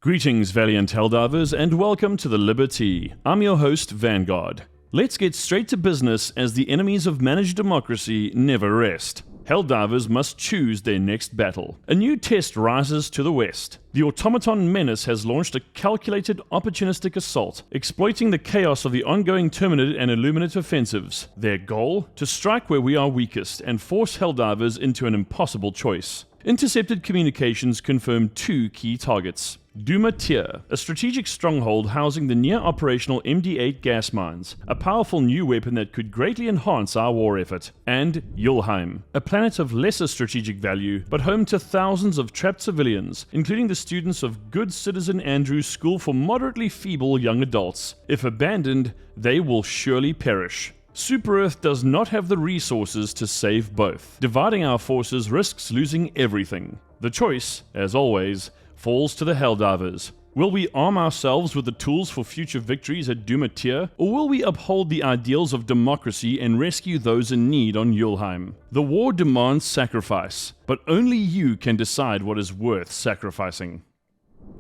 Greetings, valiant Helldivers, and welcome to the Liberty. I'm your host, Vanguard. Let's get straight to business as the enemies of managed democracy never rest. Helldivers must choose their next battle. A new test rises to the west. The automaton menace has launched a calculated, opportunistic assault, exploiting the chaos of the ongoing Terminid and Illuminate offensives. Their goal? To strike where we are weakest and force Helldivers into an impossible choice. Intercepted communications confirm two key targets. J.O.E.L, a strategic stronghold housing the near-operational MD8 gas mines, a powerful new weapon that could greatly enhance our war effort, and Joel, a planet of lesser strategic value, but home to thousands of trapped civilians, including the students of Good Citizen Andrew's School for Moderately Feeble Young Adults. If abandoned, they will surely perish. Super Earth does not have the resources to save both. Dividing our forces risks losing everything. The choice, as always, falls to the Helldivers. Will we arm ourselves with the tools for future victories at J.O.E.L, or will we uphold the ideals of democracy and rescue those in need on Joel? The war demands sacrifice, but only you can decide what is worth sacrificing.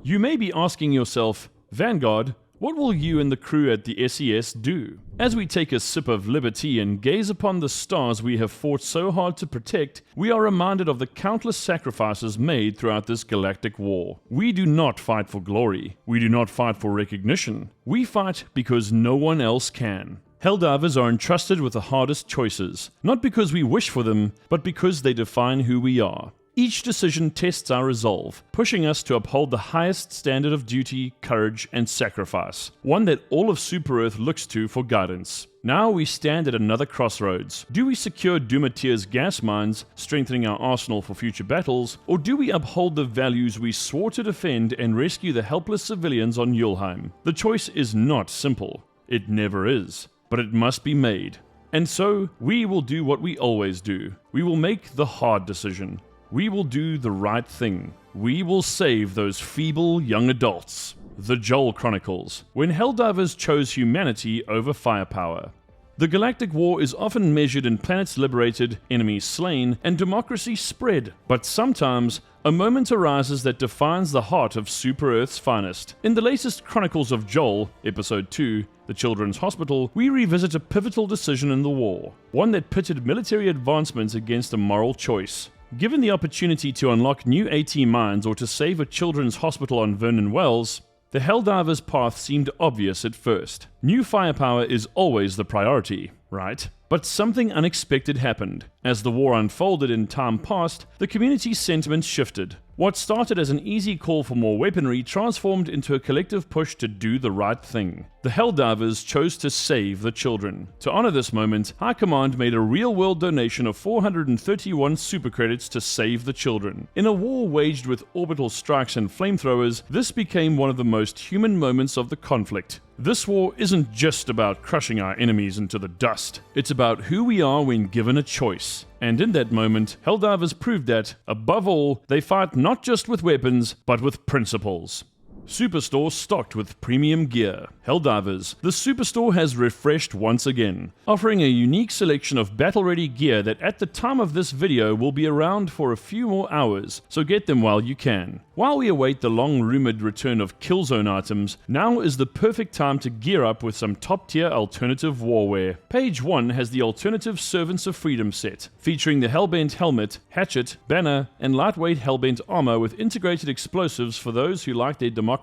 You may be asking yourself, Vanguard, what will you and the crew at the SES do? As we take a sip of liberty and gaze upon the stars we have fought so hard to protect, we are reminded of the countless sacrifices made throughout this galactic war. We do not fight for glory. We do not fight for recognition. We fight because no one else can. Helldivers are entrusted with the hardest choices, not because we wish for them, but because they define who we are. Each decision tests our resolve, pushing us to uphold the highest standard of duty, courage, and sacrifice, one that all of Super Earth looks to for guidance. Now we stand at another crossroads. Do we secure J.O.E.L's gas mines, strengthening our arsenal for future battles, or do we uphold the values we swore to defend and rescue the helpless civilians on Joel? The choice is not simple. It never is, but it must be made. And so, we will do what we always do. We will make the hard decision. We will do the right thing. We will save those feeble young adults. The Joel Chronicles, when Helldivers chose humanity over firepower. The galactic war is often measured in planets liberated, enemies slain, and democracy spread. But sometimes, a moment arises that defines the heart of Super Earth's finest. In the latest Chronicles of Joel, Episode 2, The Children's Hospital, we revisit a pivotal decision in the war. One that pitted military advancements against a moral choice. Given the opportunity to unlock new AT mines or to save a children's hospital on Vernon Wells, the Helldivers' path seemed obvious at first. New firepower is always the priority, right? But something unexpected happened. As the war unfolded in time past, the community's sentiments shifted. What started as an easy call for more weaponry transformed into a collective push to do the right thing. The Helldivers chose to save the children. To honor this moment, High Command made a real-world donation of 431 super credits to save the children. In a war waged with orbital strikes and flamethrowers, this became one of the most human moments of the conflict. This war isn't just about crushing our enemies into the dust. It's about who we are when given a choice. And in that moment, Helldivers proved that, above all, they fight not just with weapons, but with principles. Superstore stocked with premium gear. Helldivers, the Superstore has refreshed once again, offering a unique selection of battle-ready gear that at the time of this video will be around for a few more hours, so get them while you can. While we await the long-rumored return of Killzone items, now is the perfect time to gear up with some top-tier alternative warwear. Page 1 has the alternative Servants of Freedom set, featuring the Hellbent helmet, hatchet, banner, and lightweight Hellbent armor with integrated explosives for those who like their democracy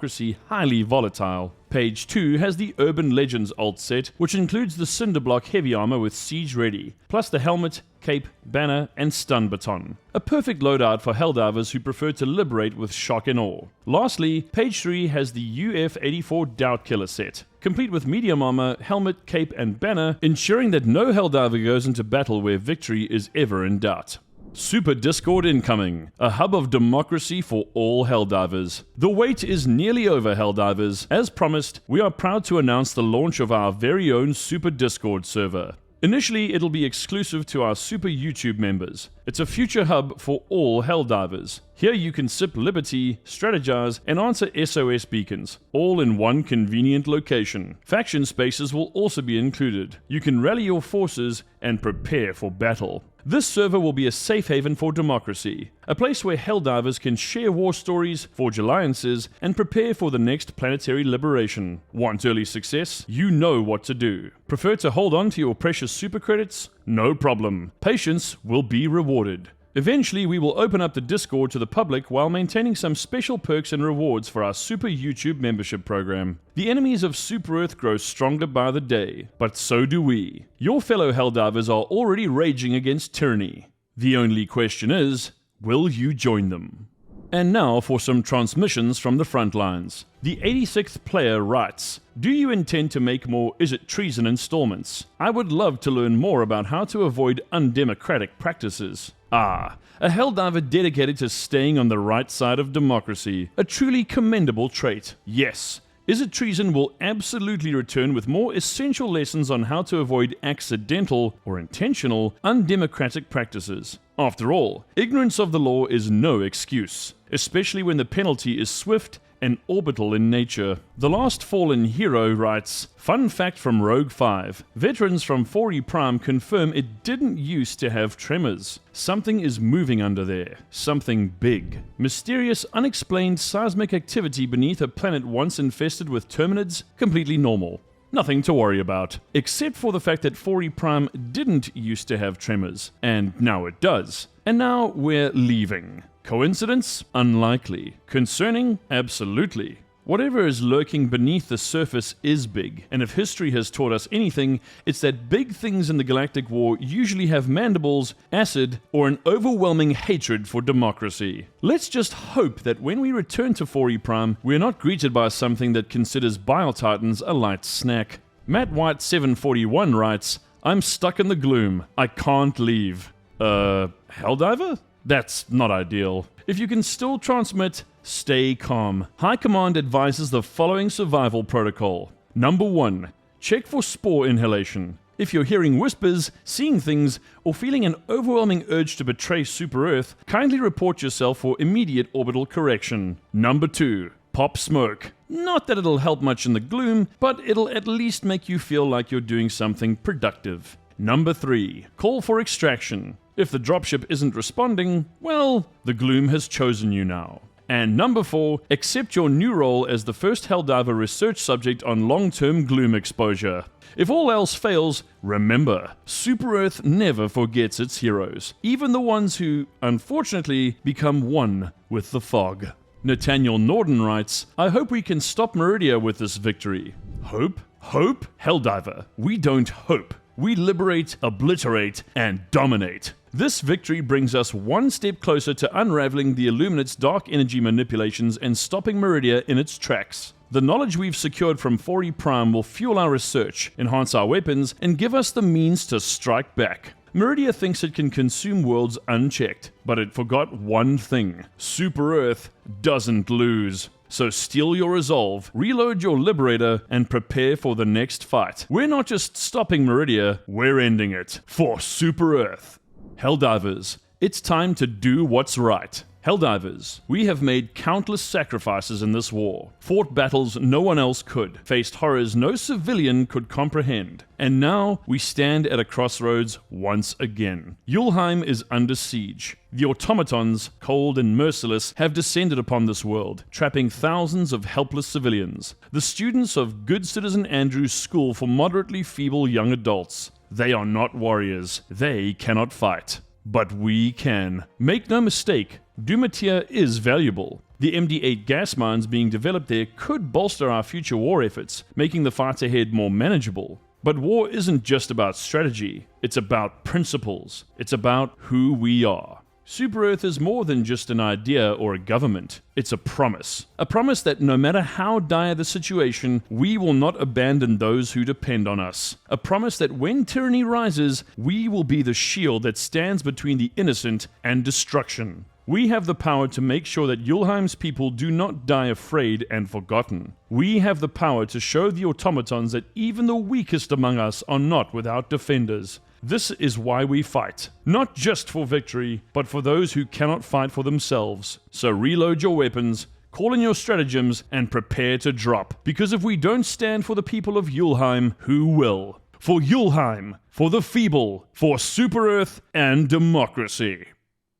highly volatile. Page 2 has the Urban Legends alt set, which includes the Cinderblock heavy armor with Siege Ready, plus the helmet, cape, banner, and stun baton. A perfect loadout for Helldivers who prefer to liberate with shock and awe. Lastly, page 3 has the UF-84 Doubt Killer set, complete with medium armor, helmet, cape, and banner, ensuring that no Helldiver goes into battle where victory is ever in doubt. Super Discord incoming, a hub of democracy for all Helldivers. The wait is nearly over, Helldivers. As promised, we are proud to announce the launch of our very own Super Discord server. Initially, it'll be exclusive to our Super YouTube members. It's a future hub for all Helldivers. Here you can sip liberty, strategize, and answer SOS beacons, all in one convenient location. Faction spaces will also be included. You can rally your forces and prepare for battle. This server will be a safe haven for democracy, a place where Helldivers can share war stories, forge alliances, and prepare for the next planetary liberation. Want early success? You know what to do. Prefer to hold on to your precious super credits? No problem. Patience will be rewarded. Eventually, we will open up the Discord to the public while maintaining some special perks and rewards for our Super YouTube membership program. The enemies of Super Earth grow stronger by the day, but so do we. Your fellow Helldivers are already raging against tyranny. The only question is, will you join them? And now for some transmissions from the Frontlines. The 86th player writes, "Do you intend to make more Is It Treason installments? I would love to learn more about how to avoid undemocratic practices." A Helldiver dedicated to staying on the right side of democracy. A truly commendable trait. Yes, Is It Treason will absolutely return with more essential lessons on how to avoid accidental or intentional undemocratic practices. After all, ignorance of the law is no excuse, especially when the penalty is swift and orbital in nature. The Last Fallen Hero writes, "Fun fact from Rogue 5. Veterans from 4E Prime confirm it didn't used to have tremors. Something is moving under there. Something big. Mysterious, unexplained seismic activity beneath a planet once infested with terminids? Completely normal. Nothing to worry about. Except for the fact that 4E Prime didn't used to have tremors, and now it does. And now we're leaving. Coincidence? Unlikely. Concerning? Absolutely. Whatever is lurking beneath the surface is big, and if history has taught us anything, it's that big things in the galactic war usually have mandibles, acid, or an overwhelming hatred for democracy. Let's just hope that when we return to 4E Prime, we're not greeted by something that considers Bile Titans a light snack." Matt White 741 writes, "I'm stuck in the gloom. I can't leave." Helldiver? That's not ideal. If you can still transmit, stay calm. High Command advises the following survival protocol. Number 1. Check for spore inhalation. If you're hearing whispers, seeing things, or feeling an overwhelming urge to betray Super Earth, kindly report yourself for immediate orbital correction. Number 2. Pop smoke. Not that it'll help much in the gloom, but it'll at least make you feel like you're doing something productive. Number 3. Call for extraction. If the dropship isn't responding, well, the gloom has chosen you now. And number 4, accept your new role as the first Helldiver research subject on long-term gloom exposure. If all else fails, remember, Super Earth never forgets its heroes, even the ones who, unfortunately, become one with the fog. Nathaniel Norden writes, "I hope we can stop Meridia with this victory." Hope? Hope? Helldiver, we don't hope. We liberate, obliterate, and dominate. This victory brings us one step closer to unraveling the Illuminate's dark energy manipulations and stopping Meridia in its tracks. The knowledge we've secured from 4E Prime will fuel our research, enhance our weapons, and give us the means to strike back. Meridia thinks it can consume worlds unchecked, but it forgot one thing. Super Earth doesn't lose. So steel your resolve, reload your Liberator, and prepare for the next fight. We're not just stopping Meridia, we're ending it. For Super Earth. Helldivers, it's time to do what's right. Helldivers, we have made countless sacrifices in this war, fought battles no one else could, faced horrors no civilian could comprehend, and now we stand at a crossroads once again. J.O.E.L is under siege. The automatons, cold and merciless, have descended upon this world, trapping thousands of helpless civilians. The students of Good Citizen Andrew's School for Moderately Feeble Young Adults. They are not warriors. They cannot fight. But we can. Make no mistake, Dumatia is valuable. The MD8 gas mines being developed there could bolster our future war efforts, making the fight ahead more manageable. But war isn't just about strategy, it's about principles. It's about who we are. Super Earth is more than just an idea or a government. It's a promise. A promise that no matter how dire the situation, we will not abandon those who depend on us. A promise that when tyranny rises, we will be the shield that stands between the innocent and destruction. We have the power to make sure that J.O.E.L's people do not die afraid and forgotten. We have the power to show the automatons that even the weakest among us are not without defenders. This is why we fight. Not just for victory, but for those who cannot fight for themselves. So reload your weapons, call in your stratagems, and prepare to drop. Because if we don't stand for the people of J.O.E.L, who will? for Yulheim, for the feeble, for Super Earth and democracy.